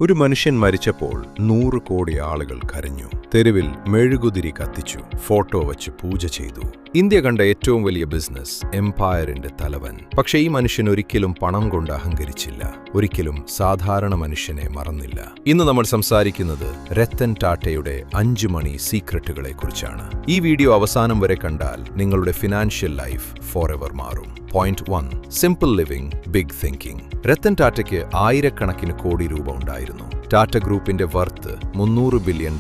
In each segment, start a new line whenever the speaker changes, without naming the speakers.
ഒരു മനുഷ്യൻ മരിച്ചപ്പോൾ 100 കോടി ആളുകൾ കരഞ്ഞു. തെരുവിൽ മെഴുകുതിരി കത്തിച്ചു, ഫോട്ടോ വച്ച് പൂജ ചെയ്തു. ഇന്ത്യ കണ്ട ഏറ്റവും വലിയ ബിസിനസ് എംപയറിന്റെ തലവൻ. പക്ഷേ ഈ മനുഷ്യൻ ഒരിക്കലും പണം കൊണ്ട് അഹങ്കരിച്ചില്ല, ഒരിക്കലും സാധാരണ മനുഷ്യനെ മറന്നില്ല. ഇന്ന് നമ്മൾ സംസാരിക്കുന്നത് രത്തൻ ടാറ്റയുടെ 5 മണി സീക്രട്ടുകളെ കുറിച്ചാണ്. ഈ വീഡിയോ അവസാനം വരെ കണ്ടാൽ നിങ്ങളുടെ ഫിനാൻഷ്യൽ ലൈഫ് ഫോറെവർ മാറും. Point 1. Simple living, big thinking. Ratan ടാറ്റയ്ക്ക് ആയിരക്കണക്കിന് കോടി രൂപ ഉണ്ടായിരുന്നു. ടാറ്റ ഗ്രൂപ്പിന്റെ വർത്ത് $300 ബില്യൺ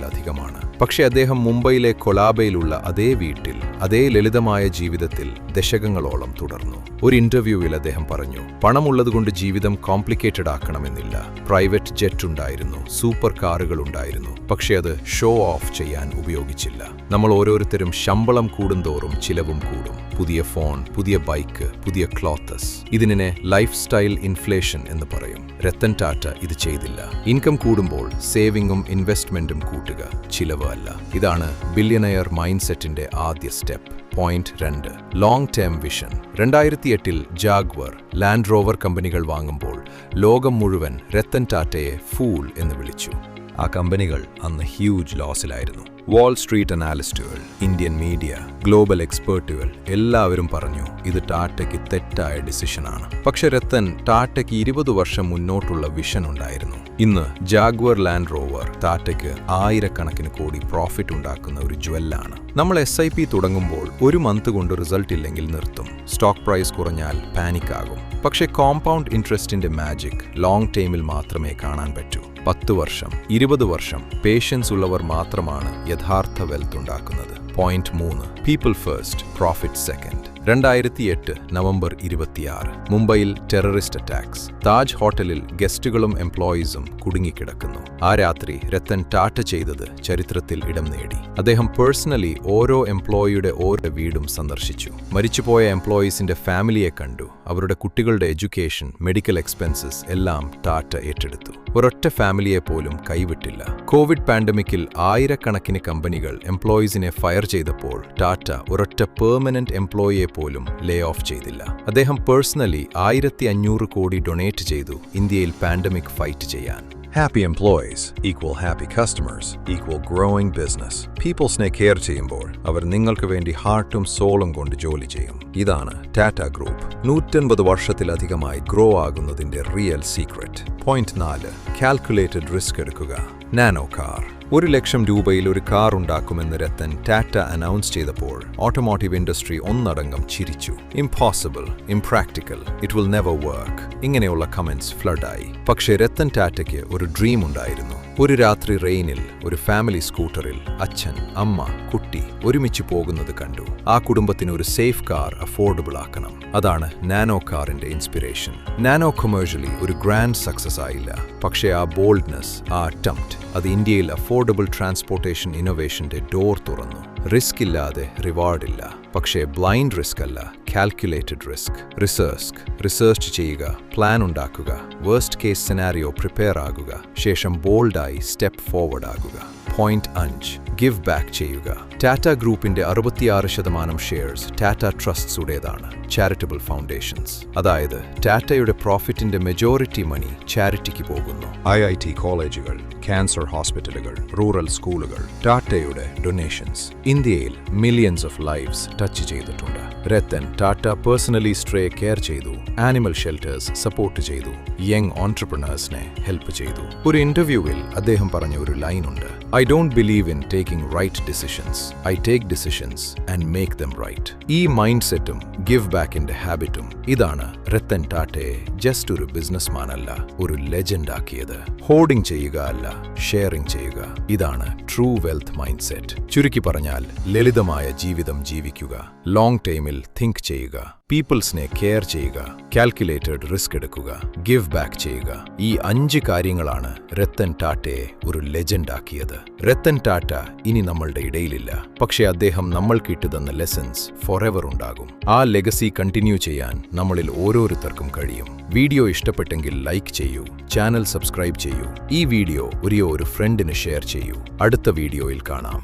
അധികമാണ്. പക്ഷേ അദ്ദേഹം മുംബൈയിലെ കൊളാബയിലുള്ള അതേ വീട്ടിൽ, അതേ ലളിതമായ ജീവിതത്തിൽ ദശകങ്ങളോളം തുടർന്നു. ഒരു ഇന്റർവ്യൂവിൽ അദ്ദേഹം പറഞ്ഞു, പണമുള്ളതുകൊണ്ട് ജീവിതം കോംപ്ലിക്കേറ്റഡ് ആക്കണമെന്നില്ല. പ്രൈവറ്റ് ജെറ്റ് ഉണ്ടായിരുന്നു, സൂപ്പർ കാറുകൾ ഉണ്ടായിരുന്നു, പക്ഷേ അത് ഷോ ഓഫ് ചെയ്യാൻ ഉപയോഗിച്ചില്ല. നമ്മൾ ഓരോരുത്തരും ശമ്പളം കൂടുന്തോറും ചിലവും കൂടും. പുതിയ ഫോൺ, പുതിയ ബൈക്ക്, പുതിയ ക്ലോത്തസ്. ഇതിനെ ലൈഫ് സ്റ്റൈൽ ഇൻഫ്ലേഷൻ എന്ന് പറയും. രത്തൻ ടാറ്റ ഇത് ചെയ്തില്ല. ഇൻകം കൂടുമ്പോൾ സേവിങ്ങും ഇൻവെസ്റ്റ്മെന്റും കൂട്ടുക, ചിലവ് അല്ല. ഇതാണ് ബില്യണയർ മൈൻഡ് സെറ്റിന്റെ ആദ്യ step. Point 2. Long term vision. 2008-ൽ ജാഗ്വർ, ലാൻഡ് റോവർ കമ്പനികൾ വാങ്ങുമ്പോൾ ലോകം മുഴുവൻ രത്തൻ ടാറ്റയെ ഫൂൾ എന്ന് വിളിച്ചു. ആ കമ്പനികൾ അന്ന് ഹ്യൂജ് ലോസിലായിരുന്നു. വാൾ സ്ട്രീറ്റ് അനാലിസ്റ്റുകൾ, ഇന്ത്യൻ മീഡിയ, ഗ്ലോബൽ എക്സ്പേർട്ടുകൾ എല്ലാവരും പറഞ്ഞു ഇത് ടാറ്റയ്ക്ക് തെറ്റായ ഡിസിഷനാണ്. പക്ഷെ രത്തൻ ടാറ്റയ്ക്ക് 20 വർഷം മുന്നോട്ടുള്ള വിഷൻ ഉണ്ടായിരുന്നു. ഇന്ന് ജാഗ്വർ ലാൻഡ് റോവർ ടാറ്റയ്ക്ക് ആയിരക്കണക്കിന് കോടി പ്രോഫിറ്റ് ഉണ്ടാക്കുന്ന ഒരു ജ്വല്ലാണ്. നമ്മൾ SIP തുടങ്ങുമ്പോൾ ഒരു മന്ത് കൊണ്ട് റിസൾട്ട് ഇല്ലെങ്കിൽ നിർത്തും. സ്റ്റോക്ക് പ്രൈസ് കുറഞ്ഞാൽ പാനിക് ആകും. പക്ഷേ കോമ്പൗണ്ട് ഇൻട്രസ്റ്റിന്റെ മാജിക് ലോങ് ടൈമിൽ മാത്രമേ കാണാൻ പറ്റൂ. 10 വർഷം, 20 വർഷം പേഷ്യൻസ് ഉള്ളവർ മാത്രമാണ് യഥാർത്ഥ വെൽത്ത് ഉണ്ടാക്കുന്നത്. Point 3. People first, profit second. 2008 November 26 മുംബൈയിൽ ടെററിസ്റ്റ് അറ്റാക്സ്. താജ് ഹോട്ടലിൽ ഗസ്റ്റുകളും എംപ്ലോയീസും കുടുങ്ങിക്കിടക്കുന്നു. ആ രാത്രി രത്തൻ ടാറ്റ ചെയ്തത് ചരിത്രത്തിൽ ഇടം നേടി. അദ്ദേഹം പേഴ്സണലി ഓരോ എംപ്ലോയിയുടെ ഓരോ വീടും സന്ദർശിച്ചു. മരിച്ചുപോയ എംപ്ലോയീസിന്റെ ഫാമിലിയെ കണ്ടു. അവരുടെ കുട്ടികളുടെ എഡ്യൂക്കേഷൻ, മെഡിക്കൽ എക്സ്പെൻസസ് എല്ലാം ടാറ്റ ഏറ്റെടുത്തു. ഒരൊറ്റ ഫാമിലിയെ പോലും കൈവിട്ടില്ല. കോവിഡ് പാൻഡമിക്കിൽ ആയിരക്കണക്കിന് കമ്പനികൾ എംപ്ലോയീസിനെ ഫയർ ചെയ്തപ്പോൾ ടാറ്റ ഒരൊറ്റ പെർമനന്റ് എംപ്ലോയിയെ പോലും ലേ ഓഫ് ചെയ്തില്ല. അദ്ദേഹം പേഴ്സണലി 1500 കോടി ഡൊണേറ്റ് ചെയ്തു ഇന്ത്യയിൽ പാൻഡമിക് ഫൈറ്റ് ചെയ്യാൻ.
Happy employees equal happy customers equal growing business. People's-നെ കെയർ ചെയ്യുമ്പോൾ അവർ നിങ്ങൾക്ക് വേണ്ടി ഹാർട്ടും സോളും കൊണ്ട് ജോലി ചെയ്യും. ഇതാണ് ടാറ്റ ഗ്രൂപ്പ് 150 വർഷത്തിലധികമായി ഗ്രോ ആകുന്നതിന്റെ real secret. Point 4. Calculated risk എടുക്കുക. Nano car. 1 ലക്ഷം രൂപയിൽ ഒരു കാർ ഉണ്ടാക്കുമെന്ന് രത്തൻ ടാറ്റ അനൗൺസ് ചെയ്തപ്പോൾ ഓട്ടോമോട്ടീവ് ഇൻഡസ്ട്രി ഒന്നടങ്കം ചിരിച്ചു. Impossible, impractical, it will never work. ഇങ്ങനെയുള്ള കമന്റ്സ് ഫ്ലഡായി. പക്ഷേ രത്തൻ ടാറ്റയ്ക്ക് ഒരു ഡ്രീം ഉണ്ടായിരുന്നു. ഒരു രാത്രി റെയിനിൽ ഒരു ഫാമിലി സ്കൂട്ടറിൽ അച്ഛൻ, അമ്മ, കുട്ടി ഒരുമിച്ച് പോകുന്നത് കണ്ടു. ആ കുടുംബത്തിന് ഒരു സേഫ് കാർ അഫോർഡബിൾ ആക്കണം. അതാണ് നാനോ കാറിന്റെ ഇൻസ്പിറേഷൻ. നാനോ കൊമേഴ്ഷ്യലി ഒരു ഗ്രാൻഡ് സക്സസ് ആയില്ല. പക്ഷേ ആ ബോൾഡ്നെസ്, ആ അറ്റംപ്റ്റ്, അത് ഇന്ത്യയിൽ അഫോർഡബിൾ ട്രാൻസ്പോർട്ടേഷൻ ഇന്നോവേഷന്റെ ഡോർ തുറന്നു. റിസ്ക് ഇല്ലാതെ റിവാർഡ് ഇല്ല. പക്ഷേ ബ്ലൈൻഡ് റിസ്ക് അല്ല, കാൽക്കുലേറ്റഡ് റിസ്ക്. റിസർച്ച് ചെയ്യുക, പ്ലാൻ ഉണ്ടാക്കുക, വേഴ്സ്റ്റ് കേസ് സിനാരിയോ പ്രിപ്പയർ ആകുക, ശേഷം ബോൾഡായി സ്റ്റെപ്പ് ഫോർവേഡ് ആകുക. പോയിന്റ് 5. ഗിവ് ബാക്ക് ചെയ്യുക. ടാറ്റ ഗ്രൂപ്പിന്റെ 66% ഷെയർസ് ടാറ്റ ട്രസ്റ്റ്സുടേതാണ്, ചാരിറ്റബിൾ ഫൗണ്ടേഷൻസ്. അതായത് ടാറ്റയുടെ പ്രോഫിറ്റിന്റെ മെജോറിറ്റി മണി ചാരിറ്റിക്ക് പോകുന്നു.
IIT കോളേജുകൾ, ക്യാൻസർ ഹോസ്പിറ്റലുകൾ, റൂറൽ സ്കൂളുകൾ, ടാറ്റയുടെ ഡൊണേഷൻസ് ഇന്ത്യയിൽ മില്യൺസ് ഓഫ് ലൈവ്സ് ടച്ച് ചെയ്തിട്ടുണ്ട്. Ratan Tata personally stray care ചെയ്തു, ആനിമൽ ഷെൽട്ടേഴ്സ് സപ്പോർട്ട് ചെയ്തു, യങ് ഓൺട്രപ്രണേഴ്സിനെ ഹെൽപ്പ് ചെയ്തു. ഒരു ഇന്റർവ്യൂവിൽ അദ്ദേഹം പറഞ്ഞ ഒരു ലൈൻ ഉണ്ട്, I don't believe in taking right decisions. I take decisions and make them right. ഈ മൈൻഡ് സെറ്റും ഗിവ് ബാക്കിന്റെ ഹാബിറ്റും ഇതാണ് രത്തൻ ടാറ്റയെ ജസ്റ്റ് ഒരു ബിസിനസ്മാൻ അല്ല, ഒരു ലെജൻഡ് ആക്കിയത്. ഹോർഡിംഗ് ചെയ്യുക അല്ല, ഷെയറിംഗ് ചെയ്യുക. ഇതാണ് ട്രൂ വെൽത്ത് മൈൻഡ് സെറ്റ്. ചുരുക്കി പറഞ്ഞാൽ ലളിതമായ ജീവിതം ജീവിക്കുക, ലോങ് ടൈമിൽ തിങ്ക് ചെയ്യുക, പീപ്പിൾസിനെ കെയർ ചെയ്യുക, കാൽക്കുലേറ്റഡ് റിസ്ക് എടുക്കുക, ഗിവ് ബാക്ക് ചെയ്യുക. ഈ 5 കാര്യങ്ങളാണ് രത്തൻ ടാറ്റയെ ഒരു ലെജൻഡ് ആക്കിയത്. രത്തൻ ടാറ്റ ഇനി നമ്മളുടെ ഇടയിലില്ല. പക്ഷേ അദ്ദേഹം നമ്മൾക്ക് ഇട്ടുതന്ന ലെസൺസ് ഫോറെവർ ഉണ്ടാകും. ആ ലെഗസി കണ്ടിന്യൂ ചെയ്യാൻ നമ്മളിൽ ഓരോരുത്തർക്കും കഴിയും. വീഡിയോ ഇഷ്ടപ്പെട്ടെങ്കിൽ ലൈക്ക് ചെയ്യൂ, ചാനൽ സബ്സ്ക്രൈബ് ചെയ്യൂ, ഈ വീഡിയോ ഒരു ഫ്രണ്ടിന് ഷെയർ ചെയ്യൂ. അടുത്ത വീഡിയോയിൽ കാണാം.